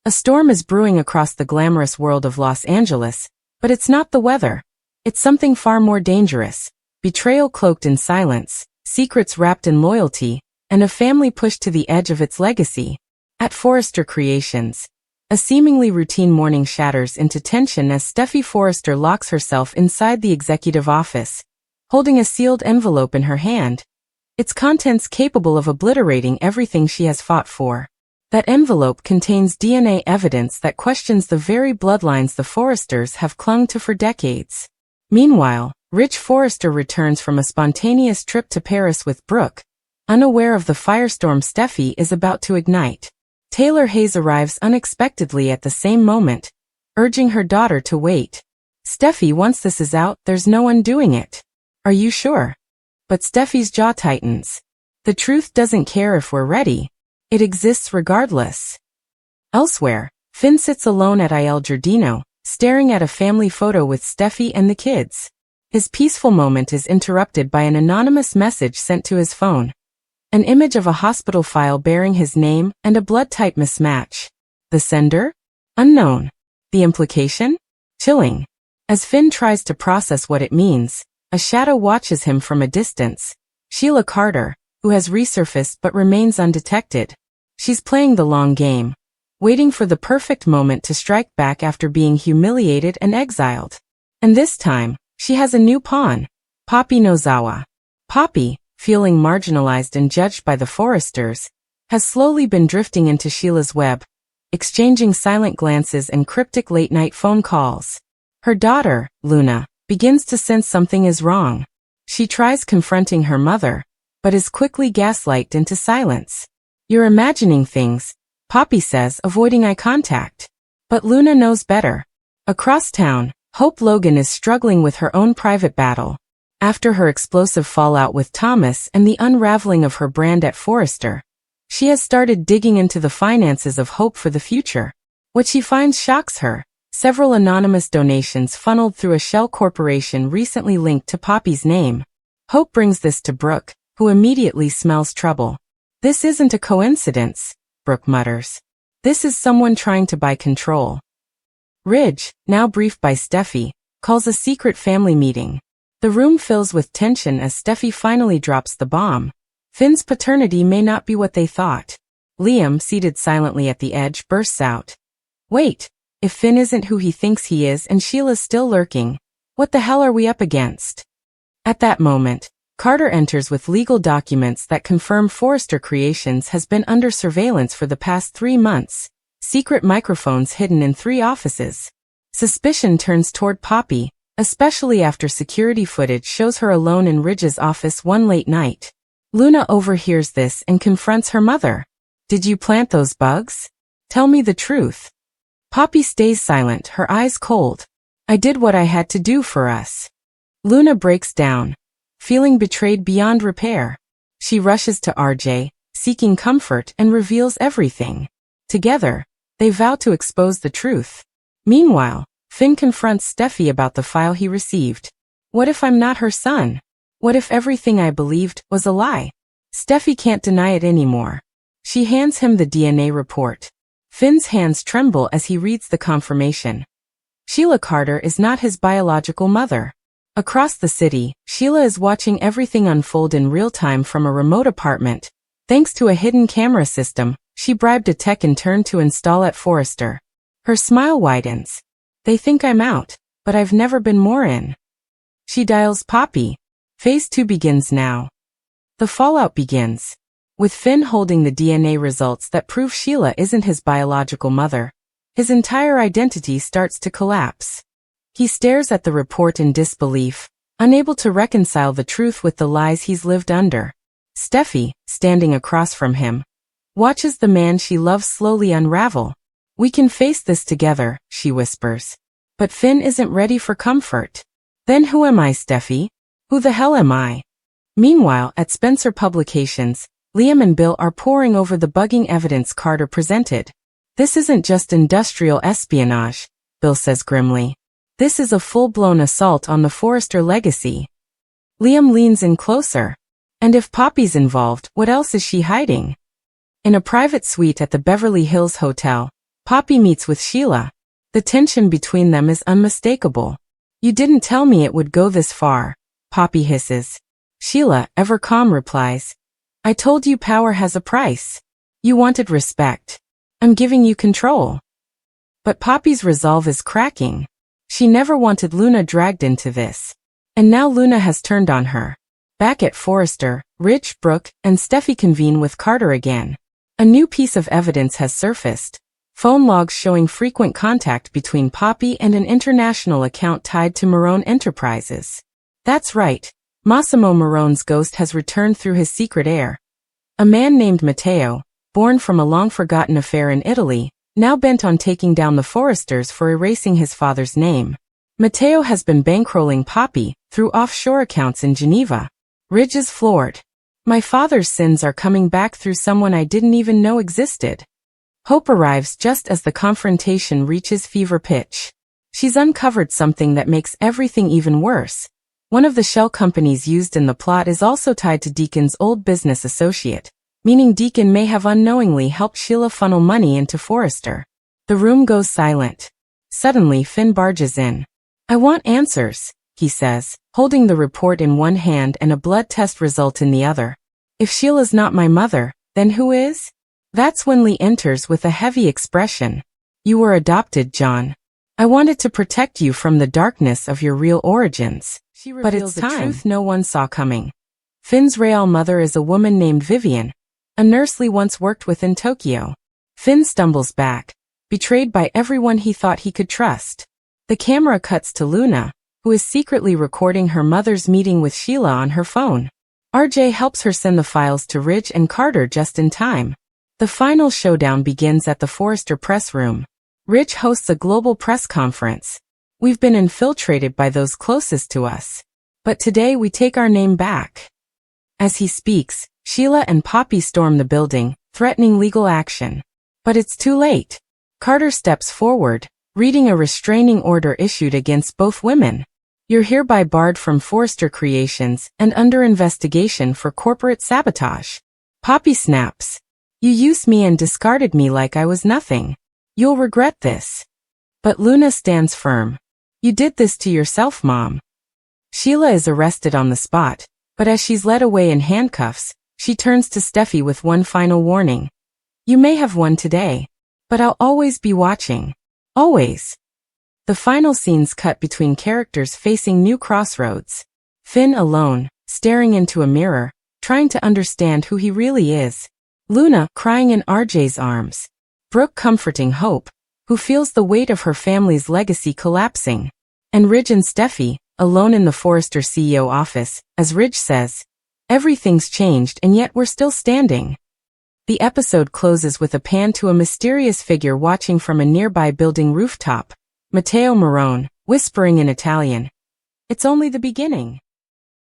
A storm is brewing across the glamorous world of Los Angeles, but it's not the weather. It's something far more dangerous. Betrayal cloaked in silence, secrets wrapped in loyalty, and a family pushed to the edge of its legacy. At Forrester Creations, a seemingly routine morning shatters into tension as Steffi Forrester locks herself inside the executive office, holding a sealed envelope in her hand, its contents capable of obliterating everything she has fought for. That envelope contains DNA evidence that questions the very bloodlines the Forresters have clung to for decades. Meanwhile, Rich Forrester returns from a spontaneous trip to Paris with Brooke, unaware of the firestorm Steffi is about to ignite. Taylor Hayes arrives unexpectedly at the same moment, urging her daughter to wait. Steffi, once this is out, there's no undoing it. Are you sure? But Steffi's jaw tightens. The truth doesn't care if we're ready. It exists regardless. Elsewhere, Finn sits alone at Il Giardino, staring at a family photo with Steffi and the kids. His peaceful moment is interrupted by an anonymous message sent to his phone. An image of a hospital file bearing his name and a blood type mismatch. The sender? Unknown. The implication? Chilling. As Finn tries to process what it means, a shadow watches him from a distance. Sheila Carter, who has resurfaced but remains undetected. She's playing the long game, waiting for the perfect moment to strike back after being humiliated and exiled. And this time, she has a new pawn, Poppy Nozawa. Poppy, feeling marginalized and judged by the Forresters, has slowly been drifting into Sheila's web, exchanging silent glances and cryptic late-night phone calls. Her daughter, Luna, begins to sense something is wrong. She tries confronting her mother, but is quickly gaslighted into silence. You're imagining things, Poppy says, avoiding eye contact. But Luna knows better. Across town, Hope Logan is struggling with her own private battle. After her explosive fallout with Thomas and the unraveling of her brand at Forrester, she has started digging into the finances of Hope for the future. What she finds shocks her. Several anonymous donations funneled through a shell corporation recently linked to Poppy's name. Hope brings this to Brooke, who immediately smells trouble. This isn't a coincidence, Brooke mutters. This is someone trying to buy control. Ridge, now briefed by Steffi, calls a secret family meeting. The room fills with tension as Steffi finally drops the bomb. Finn's paternity may not be what they thought. Liam, seated silently at the edge, bursts out. Wait, if Finn isn't who he thinks he is and Sheila's still lurking, what the hell are we up against? At that moment, Carter enters with legal documents that confirm Forrester Creations has been under surveillance for the past 3 months. Secret microphones hidden in 3 offices. Suspicion turns toward Poppy, especially after security footage shows her alone in Ridge's office one late night. Luna overhears this and confronts her mother. Did you plant those bugs? Tell me the truth. Poppy stays silent, her eyes cold. I did what I had to do for us. Luna breaks down, feeling betrayed beyond repair. She rushes to RJ, seeking comfort, and reveals everything. Together, they vow to expose the truth. Meanwhile, Finn confronts Steffi about the file he received. What if I'm not her son? What if everything I believed was a lie? Steffi can't deny it anymore. She hands him the DNA report. Finn's hands tremble as he reads the confirmation. Sheila Carter is not his biological mother. Across the city, Sheila is watching everything unfold in real time from a remote apartment. Thanks to a hidden camera system, she bribed a tech intern to install at Forrester. Her smile widens. They think I'm out, but I've never been more in. She dials Poppy. Phase 2 begins now. The fallout begins. With Finn holding the DNA results that prove Sheila isn't his biological mother, his entire identity starts to collapse. He stares at the report in disbelief, unable to reconcile the truth with the lies he's lived under. Steffi, standing across from him, watches the man she loves slowly unravel. We can face this together, she whispers. But Finn isn't ready for comfort. Then who am I, Steffi? Who the hell am I? Meanwhile, at Spencer Publications, Liam and Bill are poring over the bugging evidence Carter presented. This isn't just industrial espionage, Bill says grimly. This is a full-blown assault on the Forrester legacy. Liam leans in closer. And if Poppy's involved, what else is she hiding? In a private suite at the Beverly Hills Hotel, Poppy meets with Sheila. The tension between them is unmistakable. You didn't tell me it would go this far, Poppy hisses. Sheila, ever calm, replies, I told you power has a price. You wanted respect. I'm giving you control. But Poppy's resolve is cracking. She never wanted Luna dragged into this. And now Luna has turned on her. Back at Forrester, Rich, Brooke, and Steffi convene with Carter again. A new piece of evidence has surfaced. Phone logs showing frequent contact between Poppy and an international account tied to Marone Enterprises. That's right. Massimo Marone's ghost has returned through his secret heir. A man named Matteo, born from a long-forgotten affair in Italy, now bent on taking down the Forresters for erasing his father's name. Matteo has been bankrolling Poppy through offshore accounts in Geneva. Ridge is floored. My father's sins are coming back through someone I didn't even know existed. Hope arrives just as the confrontation reaches fever pitch. She's uncovered something that makes everything even worse. One of the shell companies used in the plot is also tied to Deacon's old business associate, meaning Deacon may have unknowingly helped Sheila funnel money into Forrester. The room goes silent. Suddenly Finn barges in. I want answers, he says, holding the report in one hand and a blood test result in the other. If Sheila's not my mother, then who is? That's when Lee enters with a heavy expression. You were adopted, John. I wanted to protect you from the darkness of your real origins. But it's time. The truth no one saw coming. Finn's real mother is a woman named Vivian, a nurse Lee once worked with in Tokyo. Finn stumbles back, betrayed by everyone he thought he could trust. The camera cuts to Luna, who is secretly recording her mother's meeting with Sheila on her phone. RJ helps her send the files to Ridge and Carter just in time. The final showdown begins at the Forrester press room. Ridge hosts a global press conference. We've been infiltrated by those closest to us. But today we take our name back. As he speaks, Sheila and Poppy storm the building, threatening legal action. But it's too late. Carter steps forward, reading a restraining order issued against both women. You're hereby barred from Forrester Creations and under investigation for corporate sabotage. Poppy snaps. You used me and discarded me like I was nothing. You'll regret this. But Luna stands firm. You did this to yourself, Mom. Sheila is arrested on the spot, but as she's led away in handcuffs, she turns to Steffi with one final warning. You may have won today, but I'll always be watching. Always. The final scenes cut between characters facing new crossroads. Finn alone, staring into a mirror, trying to understand who he really is. Luna crying in RJ's arms. Brooke comforting Hope, who feels the weight of her family's legacy collapsing. And Ridge and Steffi, alone in the Forrester CEO office, as Ridge says, everything's changed and yet we're still standing. The episode closes with a pan to a mysterious figure watching from a nearby building rooftop. Matteo Marone, whispering in Italian. It's only the beginning.